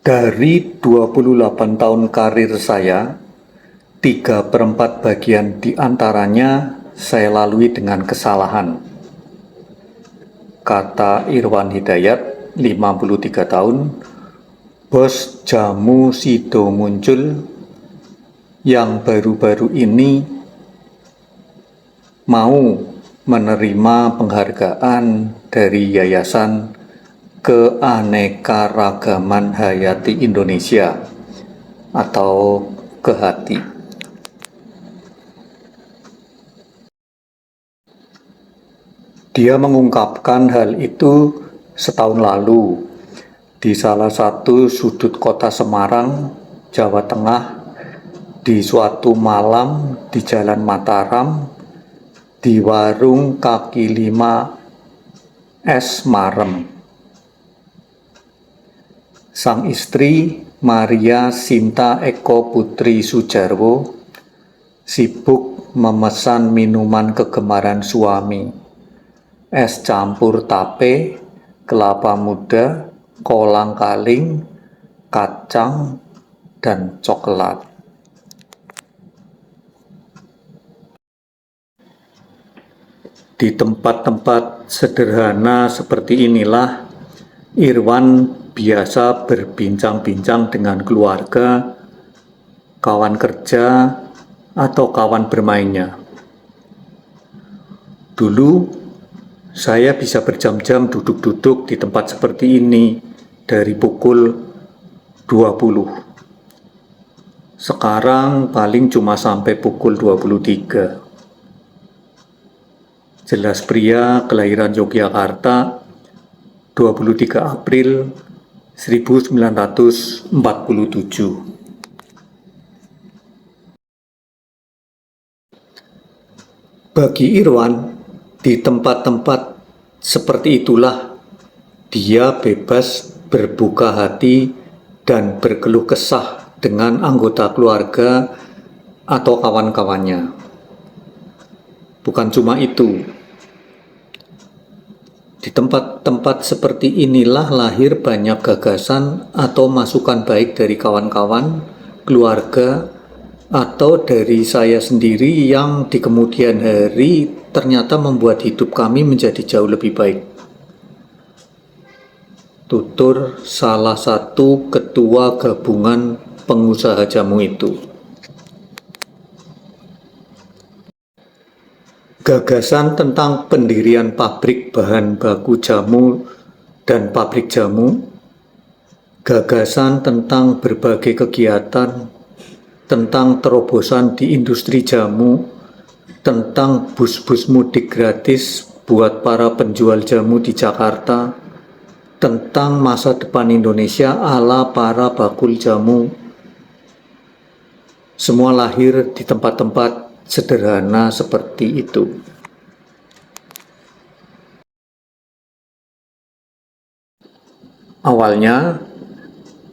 Dari 28 tahun karir saya, 3/4 bagian di antaranya saya lalui dengan kesalahan. Kata Irwan Hidayat, 53 tahun, bos jamu Sido Muncul yang baru-baru ini mau menerima penghargaan dari Yayasan Keanekaragaman Hayati Indonesia atau KEHATI. Dia mengungkapkan hal itu setahun lalu di salah satu sudut kota Semarang, Jawa Tengah, di suatu malam di Jalan Mataram, di warung kaki lima es Marem. Sang istri, Maria Sinta Eko Putri Sujarwo, sibuk memesan minuman kegemaran suami, es campur tape, kelapa muda, kolang-kaling, kacang, dan coklat. Di tempat-tempat sederhana seperti inilah Irwan biasa berbincang-bincang dengan keluarga, kawan kerja, atau kawan bermainnya. Dulu, saya bisa berjam-jam duduk-duduk di tempat seperti ini dari pukul 20. Sekarang paling cuma sampai pukul 23. Jelas pria kelahiran Yogyakarta, 23 April 1947. Bagi Irwan, di tempat-tempat seperti itulah dia bebas berbuka hati dan berkeluh kesah dengan anggota keluarga atau kawan-kawannya. Bukan cuma itu, di tempat-tempat seperti inilah lahir banyak gagasan atau masukan baik dari kawan-kawan, keluarga, atau dari saya sendiri yang di kemudian hari ternyata membuat hidup kami menjadi jauh lebih baik. Tutur salah satu ketua gabungan pengusaha jamu itu. Gagasan tentang pendirian pabrik bahan baku jamu dan pabrik jamu, gagasan tentang berbagai kegiatan, tentang terobosan di industri jamu, tentang bus-bus mudik gratis buat para penjual jamu di Jakarta, tentang masa depan Indonesia ala para bakul jamu. Semua lahir di tempat-tempat sederhana seperti itu. Awalnya,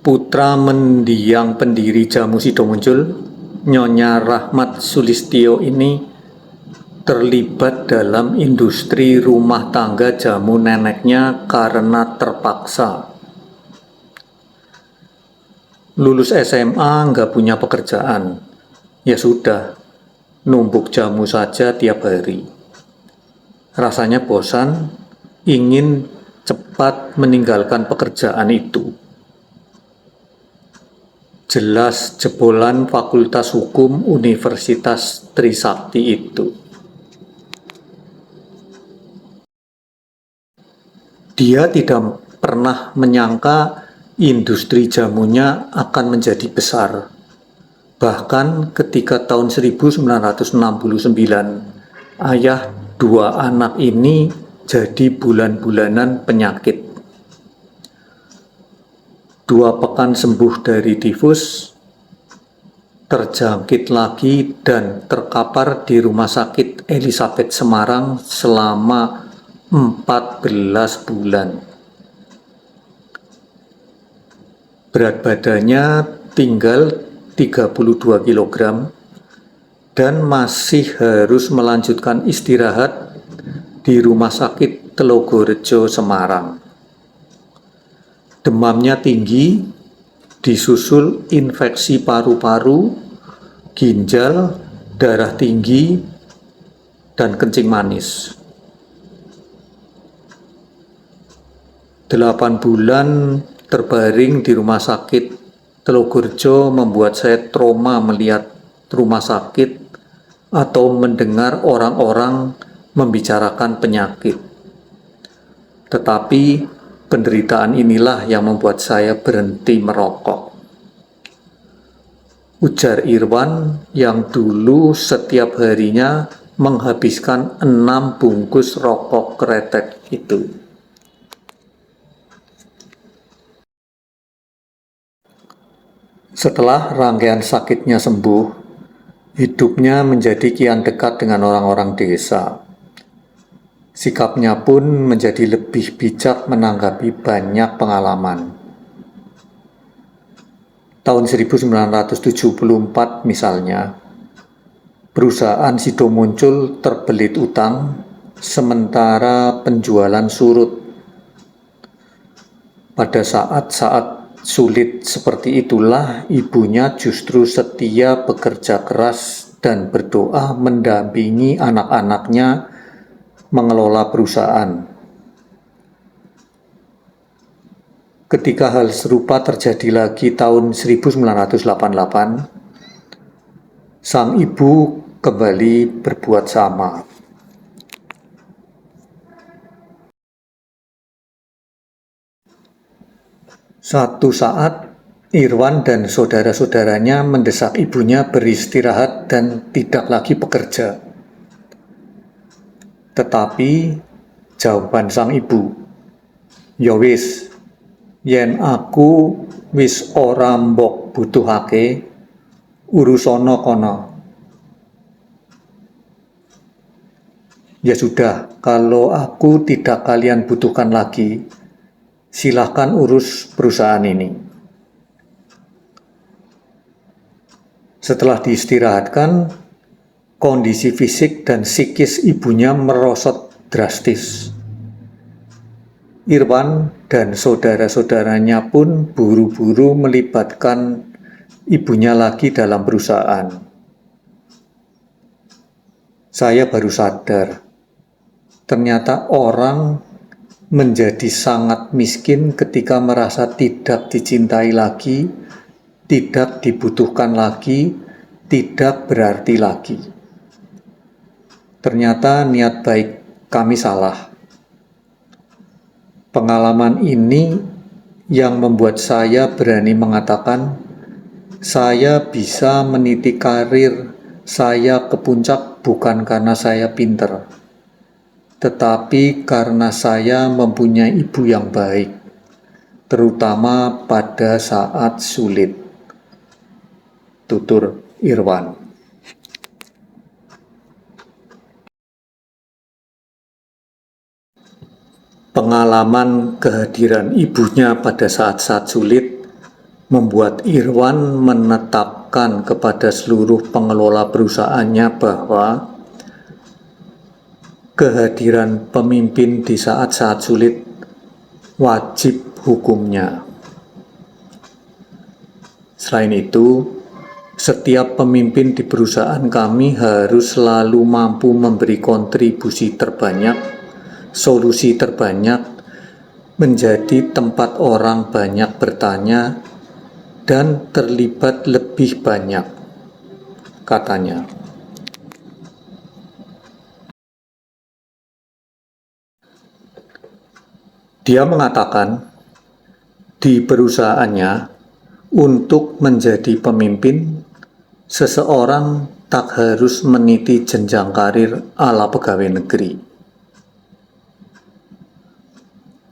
putra mendiang pendiri jamu Sido Muncul, Nyonya Rahmat Sulistyo ini terlibat dalam industri rumah tangga jamu neneknya karena terpaksa. Lulus SMA nggak punya pekerjaan, ya sudah, numbuk jamu saja tiap hari. Rasanya bosan, ingin cepat meninggalkan pekerjaan itu. Jelas jebolan Fakultas Hukum Universitas Trisakti itu. Dia tidak pernah menyangka industri jamunya akan menjadi besar. Bahkan ketika tahun 1969, ayah dua anak ini jadi bulan-bulanan penyakit. 2 pekan sembuh dari tifus, terjangkit lagi dan terkapar di Rumah Sakit Elizabeth Semarang selama 14 bulan. Berat badannya tinggal 32 kg dan masih harus melanjutkan istirahat di Rumah Sakit Telogorejo Semarang. Demamnya tinggi, disusul infeksi paru-paru, ginjal, darah tinggi, dan kencing manis. 8 bulan terbaring di rumah sakit Telogorjo membuat saya trauma melihat rumah sakit atau mendengar orang-orang membicarakan penyakit. Tetapi penderitaan inilah yang membuat saya berhenti merokok. Ujar Irwan yang dulu setiap harinya menghabiskan 6 bungkus rokok kretek itu. Setelah rangkaian sakitnya sembuh, hidupnya menjadi kian dekat dengan orang-orang desa. Sikapnya pun menjadi lebih bijak menanggapi banyak pengalaman. Tahun 1974 misalnya, perusahaan Sido Muncul terbelit utang, sementara penjualan surut. Pada saat-saat sulit seperti itulah ibunya justru setia bekerja keras dan berdoa mendampingi anak-anaknya mengelola perusahaan. Ketika hal serupa terjadi lagi tahun 1988, sang ibu kembali berbuat sama. Satu saat, Irwan dan saudara-saudaranya mendesak ibunya beristirahat dan tidak lagi bekerja. Tetapi, jawaban sang ibu, "Ya wis, yen aku wis ora mbok butuhake, urusono kono." Ya sudah, kalau aku tidak kalian butuhkan lagi, silahkan urus perusahaan ini. Setelah diistirahatkan, kondisi fisik dan psikis ibunya merosot drastis. Irwan dan saudara-saudaranya pun buru-buru melibatkan ibunya lagi dalam perusahaan. Saya baru sadar, ternyata orang menjadi sangat miskin ketika merasa tidak dicintai lagi, tidak dibutuhkan lagi, tidak berarti lagi. Ternyata niat baik kami salah. Pengalaman ini yang membuat saya berani mengatakan, saya bisa meniti karir saya ke puncak bukan karena saya pinter, tetapi karena saya mempunyai ibu yang baik, terutama pada saat sulit. Tutur Irwan. Pengalaman kehadiran ibunya pada saat-saat sulit membuat Irwan menetapkan kepada seluruh pengelola perusahaannya bahwa kehadiran pemimpin di saat-saat sulit wajib hukumnya. Selain itu, setiap pemimpin di perusahaan kami harus selalu mampu memberi kontribusi terbanyak, solusi terbanyak, menjadi tempat orang banyak bertanya dan terlibat lebih banyak, katanya. Dia mengatakan, di perusahaannya, untuk menjadi pemimpin, seseorang tak harus meniti jenjang karir ala pegawai negeri.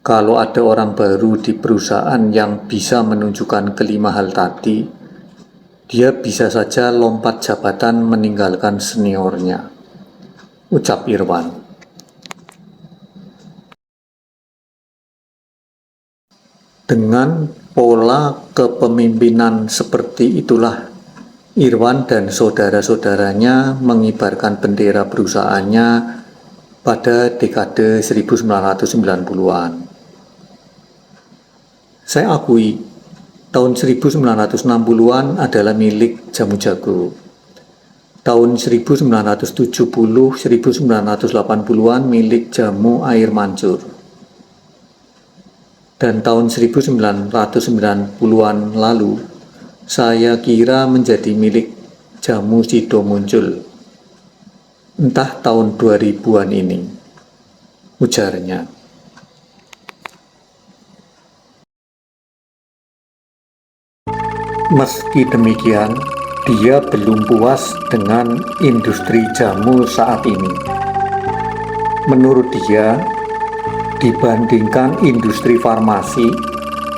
Kalau ada orang baru di perusahaan yang bisa menunjukkan kelima hal tadi, dia bisa saja lompat jabatan meninggalkan seniornya, ucap Irwan. Dengan pola kepemimpinan seperti itulah Irwan dan saudara-saudaranya mengibarkan bendera perusahaannya pada dekade 1990-an. Saya akui, tahun 1960-an adalah milik Jamu Jago. Tahun 1970-1980-an milik Jamu Air Mancur. Dan tahun 1990-an lalu, saya kira menjadi milik Jamu Sido Muncul. Entah tahun 2000-an ini, ujarnya. Meski demikian, dia belum puas dengan industri jamu saat ini. Menurut dia, dibandingkan industri farmasi,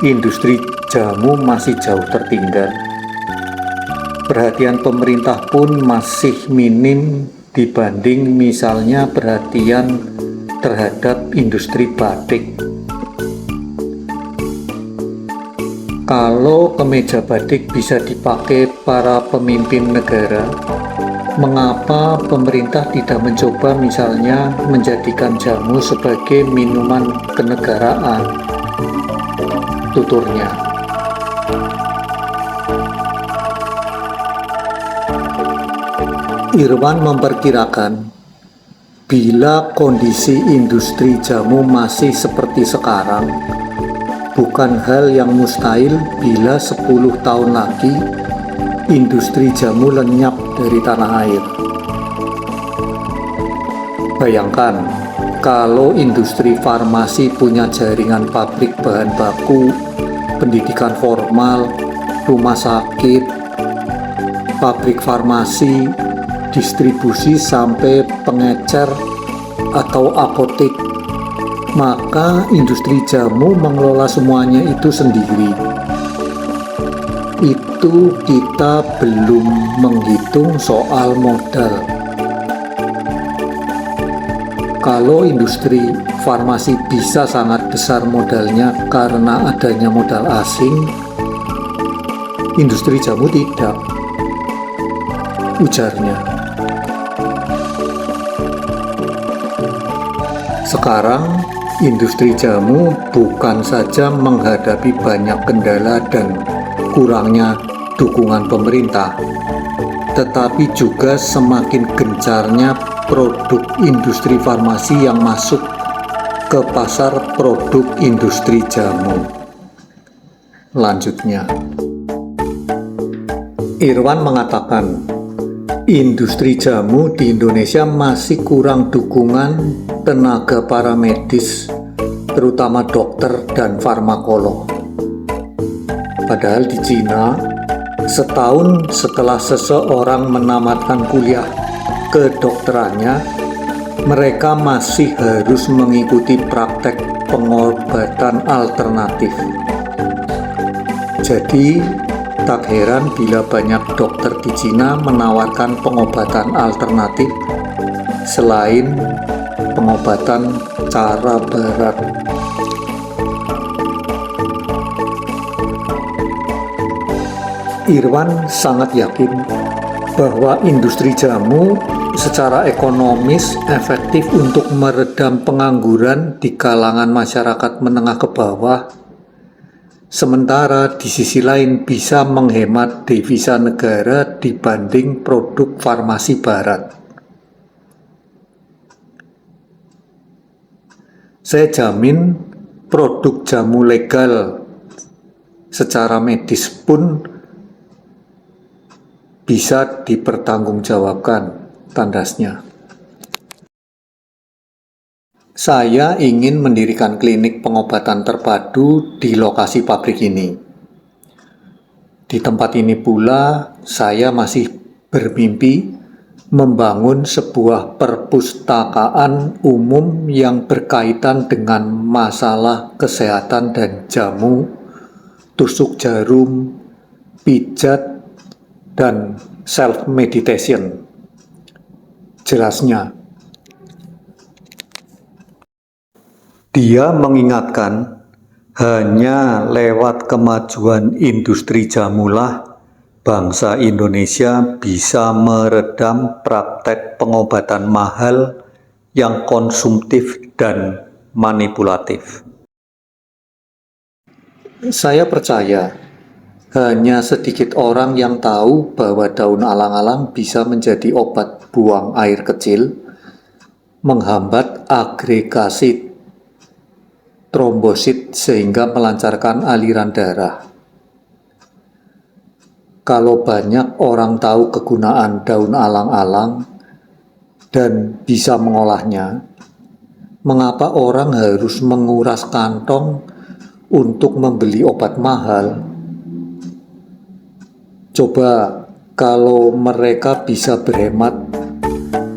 industri jamu masih jauh tertinggal. Perhatian pemerintah pun masih minim dibanding misalnya perhatian terhadap industri batik. Kalau kemeja batik bisa dipakai para pemimpin negara, mengapa pemerintah tidak mencoba misalnya menjadikan jamu sebagai minuman kenegaraan? Tuturnya. Irwan memperkirakan, bila kondisi industri jamu masih seperti sekarang, bukan hal yang mustahil bila 10 tahun lagi industri jamu lenyap dari tanah air. Bayangkan, kalau industri farmasi punya jaringan pabrik bahan baku, pendidikan formal, rumah sakit, pabrik farmasi, distribusi sampai pengecer atau apotek, maka industri jamu mengelola semuanya itu sendiri. Itu kita belum menghitung soal modal. Kalau industri farmasi bisa sangat besar modalnya karena adanya modal asing, industri jamu tidak, ujarnya. Sekarang, industri jamu bukan saja menghadapi banyak kendala dan kurangnya dukungan pemerintah, tetapi juga semakin gencarnya produk industri farmasi yang masuk ke pasar produk industri jamu. Lanjutnya, Irwan mengatakan, industri jamu di Indonesia masih kurang dukungan tenaga paramedis, terutama dokter dan farmakolog. Padahal di Cina, setahun setelah seseorang menamatkan kuliah kedokterannya, mereka masih harus mengikuti praktek pengobatan alternatif. Jadi, tak heran bila banyak dokter di Cina menawarkan pengobatan alternatif selain pengobatan cara barat. Irwan sangat yakin bahwa industri jamu secara ekonomis efektif untuk meredam pengangguran di kalangan masyarakat menengah ke bawah, sementara di sisi lain bisa menghemat devisa negara dibanding produk farmasi barat. Saya jamin produk jamu legal secara medis pun bisa dipertanggungjawabkan, tandasnya. Saya ingin mendirikan klinik pengobatan terpadu di lokasi pabrik ini. Di tempat ini pula saya masih bermimpi membangun sebuah perpustakaan umum yang berkaitan dengan masalah kesehatan dan jamu, tusuk jarum, pijat, dan self-meditation. Jelasnya, dia mengingatkan hanya lewat kemajuan industri jamulah bangsa Indonesia bisa meredam praktek pengobatan mahal yang konsumtif dan manipulatif. Saya percaya Hanya sedikit orang yang tahu bahwa daun alang-alang bisa menjadi obat buang air kecil, menghambat agregasi trombosit sehingga melancarkan aliran darah. Kalau banyak orang tahu kegunaan daun alang-alang dan bisa mengolahnya, mengapa orang harus menguras kantong untuk membeli obat mahal? Coba kalau mereka bisa berhemat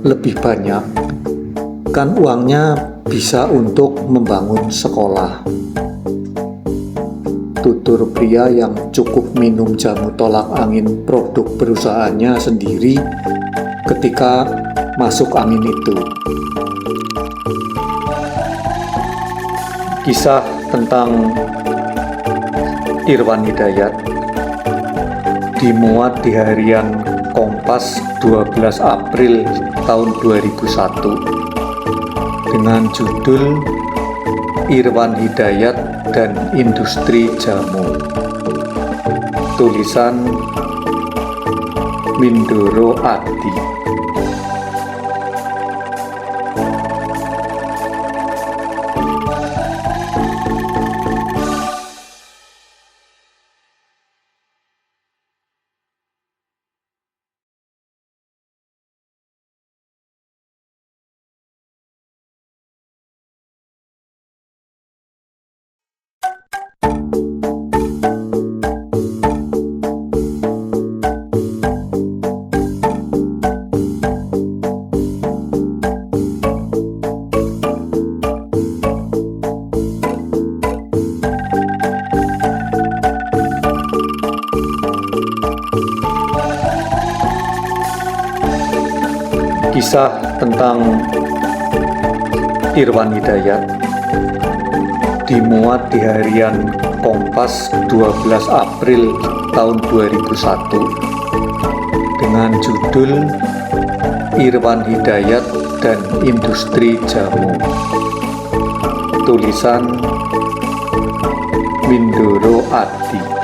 lebih banyak, kan uangnya bisa untuk membangun sekolah. Tutur pria yang cukup minum jamu tolak angin produk perusahaannya sendiri ketika masuk angin itu. Kisah tentang Irwan Hidayat dimuat di harian Kompas 12 April tahun 2001 dengan judul Irwan Hidayat dan Industri Jamu. Tulisan Mindoro Adi. Kisah tentang Irwan Hidayat dimuat di harian Kompas 12 April tahun 2001 dengan judul Irwan Hidayat dan Industri Jamu. Tulisan Mindoro Adi.